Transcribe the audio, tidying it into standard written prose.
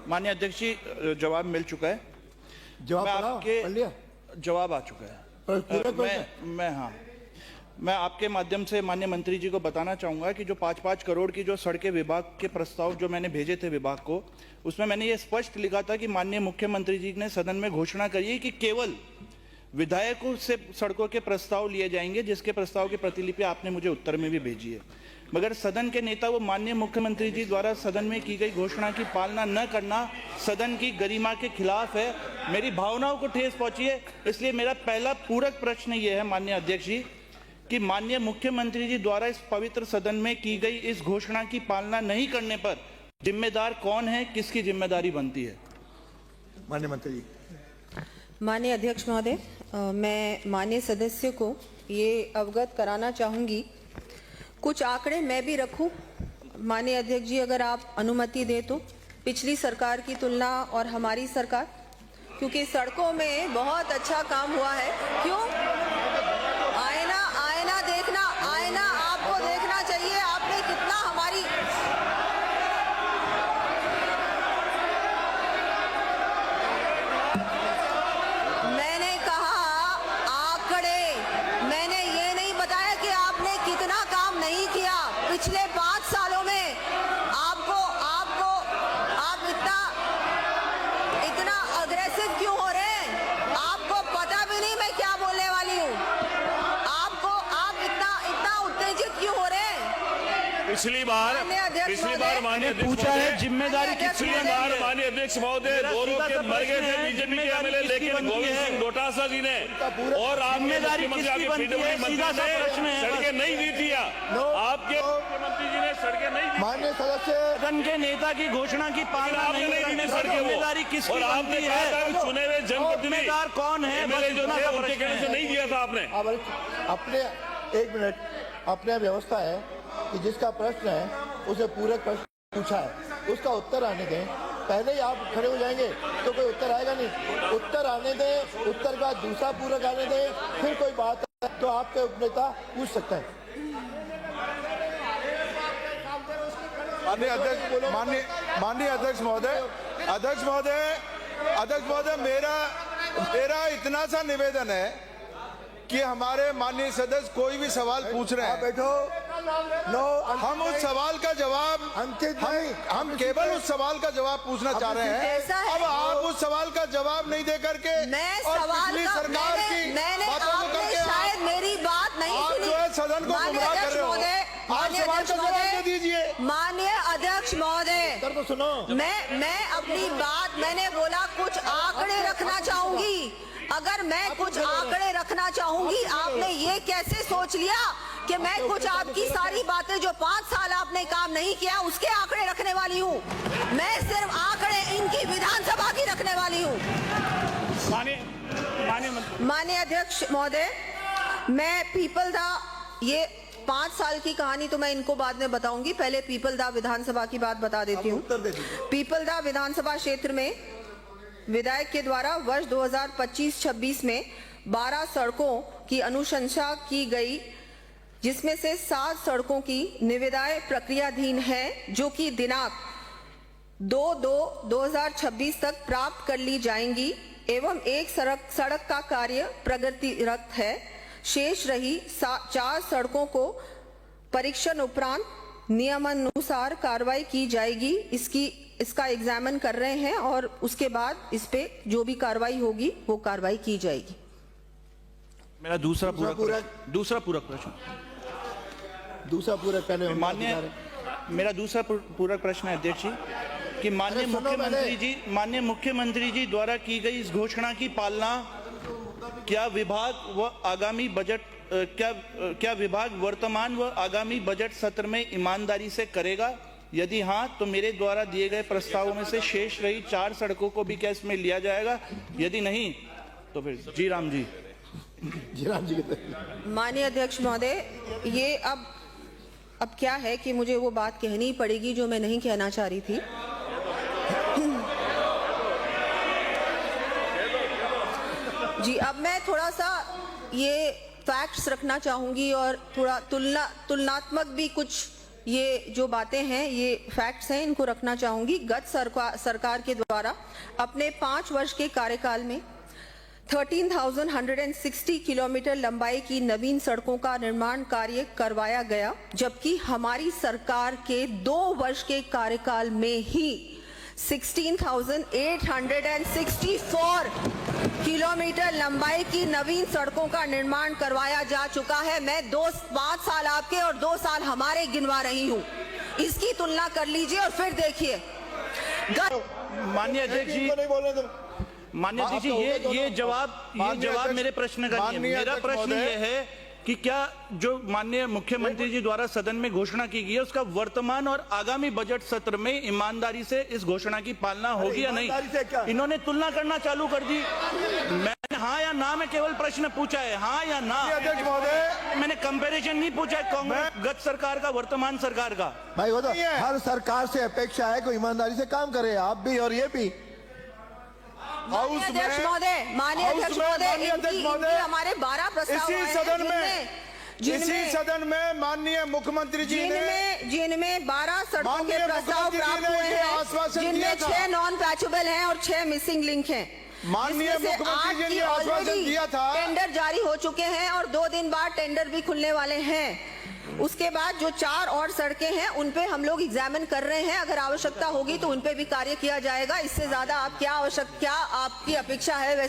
माननीय अध्यक्ष जी, जवाब मिल चुका है। जवाब आ चुका है। मैं आपके माध्यम से माननीय मंत्री जी को बताना चाहूंगा कि जो 5-5 करोड़ की जो सड़कें विभाग के प्रस्ताव जो मैंने भेजे थे विभाग को, उसमें मैंने ये स्पष्ट लिखा था कि माननीय मुख्यमंत्री जी ने सदन में घोषणा करी है कि केवल विधायकों से सड़कों के प्रस्ताव लिए जाएंगे, जिसके प्रस्ताव की प्रतिलिपि आपने मुझे उत्तर में भी भेजी है। मगर सदन के नेता वो माननीय मुख्यमंत्री जी द्वारा सदन में की गई घोषणा की पालना न करना सदन की गरिमा के खिलाफ है। मेरी भावनाओं को ठेस पहुंची है। इसलिए मेरा पहला पूरक प्रश्न ये है माननीय अध्यक्ष जी कि माननीय मुख्यमंत्री जी द्वारा इस पवित्र सदन में की गई इस घोषणा की पालना नहीं करने पर जिम्मेदार कौन है, किसकी जिम्मेदारी बनती है? माननीय मंत्री जी। माननीय अध्यक्ष महोदय, मैं माननीय सदस्य को ये अवगत कराना चाहूंगी, कुछ आंकड़े मैं भी रखूं। माननीय अध्यक्ष जी, अगर आप अनुमति दें तो पिछली सरकार की तुलना और हमारी सरकार, क्योंकि सड़कों में बहुत अच्छा काम हुआ है। क्यों? आईना देखना, आईना आपको देखना चाहिए, आपने कितना हमारी मैंने कहा आंकड़े, मैंने ये नहीं बताया कि आपने कितना काम नहीं किया पिछले 5 सालों में। आप इतना अग्रेसिव क्यों हो रहे हैं? आपको पता भी नहीं मैं क्या बोलने वाली हूँ। आप इतना उत्तेजित क्यों हो रहे हैं? पिछली बार माननीय पूछा है जिम्मेदारी पिछली बार माननीय अध्यक्ष महोदय 2 लोग के मर गए थे बीजेपी के एमएलए, लेकिन गोविंद सिंह डोटासरा जी ने और आपके सड़कें नहीं दी थी। आपके मुख्यमंत्री जी ने सड़कें नहीं दी। माननीय सदस्य, सदन के नेता की घोषणा की पालना नहीं करने पर जिम्मेदारी किसकी बनती है? चुने हुए जनप्रतिनिधि कौन है? एमएलए जो थे उनके कहने से नहीं दिया था आपने। अपने 1 मिनट, अपने व्यवस्था है कि जिसका प्रश्न है उसे पूरक प्रश्न पूछा है, उसका उत्तर आने दें। पहले ही आप खड़े हो जाएंगे तो कोई उत्तर आएगा नहीं। उत्तर आने दें, उत्तर का दूसरा पूरक आने दें, फिर कोई बात है तो आपके उपनेता पूछ सकते हैं। माननीय अध्यक्ष महोदय, मेरा इतना सा निवेदन है कि हमारे माननीय सदस्य कोई भी सवाल पूछ रहे हैं, बैठो। हम उस सवाल का जवाब हम केवल उस सवाल का जवाब पूछना चाह रहे हैं। अब आप उस सवाल का जवाब नहीं दे करके और पिछली सरकार की बातों को करके शायद मेरी बात नहीं सुनी। जो है सदन को गुमराह कर रहे हो। आप सवाल का जवाब दे दीजिए। माननीय अध्यक्ष महोदय, तो सुनो, मैं अपनी बात, मैंने बोला कुछ आंकड़े रखना चाहूंगी। अगर मैं कुछ आंकड़े रखना चाहूंगी, आपने ये कैसे सोच लिया कि मैं कुछ आपकी सारी बातें जो 5 साल आपने काम नहीं किया उसके आंकड़े रखने वाली हूँ? मैं सिर्फ आंकड़े इनकी विधानसभा की रखने वाली हूँ। माननीय अध्यक्ष महोदय, मैं पीपलदा, ये 5 साल की कहानी तो मैं इनको बाद में बताऊंगी, पहले पीपलदा विधानसभा की बात बता देती हूँ। पीपलदा विधानसभा क्षेत्र में विधायक के द्वारा वर्ष 2025-26 में 12 सड़कों की अनुशंसा की गई, जिसमें से 7 सड़कों की निविदाएं प्रक्रियाधीन है, जो कि दिनांक 2/2/2026 तक प्राप्त कर ली जाएंगी एवं एक सड़क का कार्य प्रगतिरत है। शेष रही 4 सड़कों को परीक्षण उपरांत नियमानुसार कार्रवाई की जाएगी। इसका एग्जामिन कर रहे हैं और उसके बाद इस पे जो भी कार्रवाई होगी वो कार्रवाई की जाएगी। मेरा दूसरा पूरक प्रश्न माननीय, मेरा दूसरा पूरक प्रश्न है अध्यक्ष जी कि माननीय मुख्यमंत्री जी द्वारा की गई इस घोषणा की पालना क्या विभाग व आगामी बजट क्या विभाग वर्तमान व आगामी बजट सत्र में ईमानदारी से करेगा? यदि हाँ, तो मेरे द्वारा दिए गए प्रस्तावों में से शेष रही 4 सड़कों को भी क्या इसमें लिया जाएगा? यदि नहीं तो फिर जी राम जी। माननीय अध्यक्ष महोदय, ये अब क्या है कि मुझे वो बात कहनी पड़ेगी जो मैं नहीं कहना चाह रही थी। जी, अब मैं थोड़ा सा ये फैक्ट्स रखना चाहूंगी और थोड़ा तुलनात्मक भी कुछ ये जो बातें हैं ये फैक्ट्स हैं, इनको रखना चाहूंगी। गत सरकार के द्वारा अपने 5 वर्ष के कार्यकाल में 13,160 किलोमीटर लंबाई की नवीन सड़कों का निर्माण कार्य करवाया गया, जबकि हमारी सरकार के 2 वर्ष के कार्यकाल में ही 16,864 किलोमीटर लंबाई की नवीन सड़कों का निर्माण करवाया जा चुका है। मैं 5 साल आपके और 2 साल हमारे गिनवा रही हूँ। इसकी तुलना कर लीजिए और फिर देखिए। माननीय अध्यक्ष जी, नहीं बोलने दो। माननीय अध्यक्ष जी, ये जवाब मेरे प्रश्न का नहीं है। मेरा प्रश्न ये है कि क्या जो माननीय मुख्यमंत्री जी द्वारा सदन में घोषणा की गई है उसका वर्तमान और आगामी बजट सत्र में ईमानदारी से इस घोषणा की पालना होगी या नहीं? इन्होंने तुलना करना चालू कर दी। मैंने हाँ या ना में केवल प्रश्न पूछा है, हाँ या ना। अध्यक्ष महोदय, मैंने कंपैरिजन नहीं पूछा है कांग्रेस गत सरकार का वर्तमान सरकार का। भाई वो तो हर सरकार से अपेक्षा है कोई ईमानदारी से काम करे, आप भी और ये भी। हाउस अध्यक्ष में महोदय, माननीय अध्यक्ष महोदय, हमारे 12 प्रस्ताव इसी सदन में माननीय मुख्यमंत्री जी ने जिनमें 12 सड़कों के प्रस्ताव प्राप्त हुए हैं, जिनमें 6 नॉन पैचेबल हैं और 6 मिसिंग लिंक हैं। माननीय मुख्यमंत्री जी ने आश्वासन दिया था। टेंडर जारी हो चुके हैं और 2 दिन बाद टेंडर भी खुलने वाले हैं। उसके बाद जो 4 और सड़कें हैं उन पे हम लोग एग्जामिन कर रहे हैं। अगर आवश्यकता होगी तो उन पे भी कार्य किया जाएगा। इससे ज्यादा आप क्या आपकी अपेक्षा है वैसे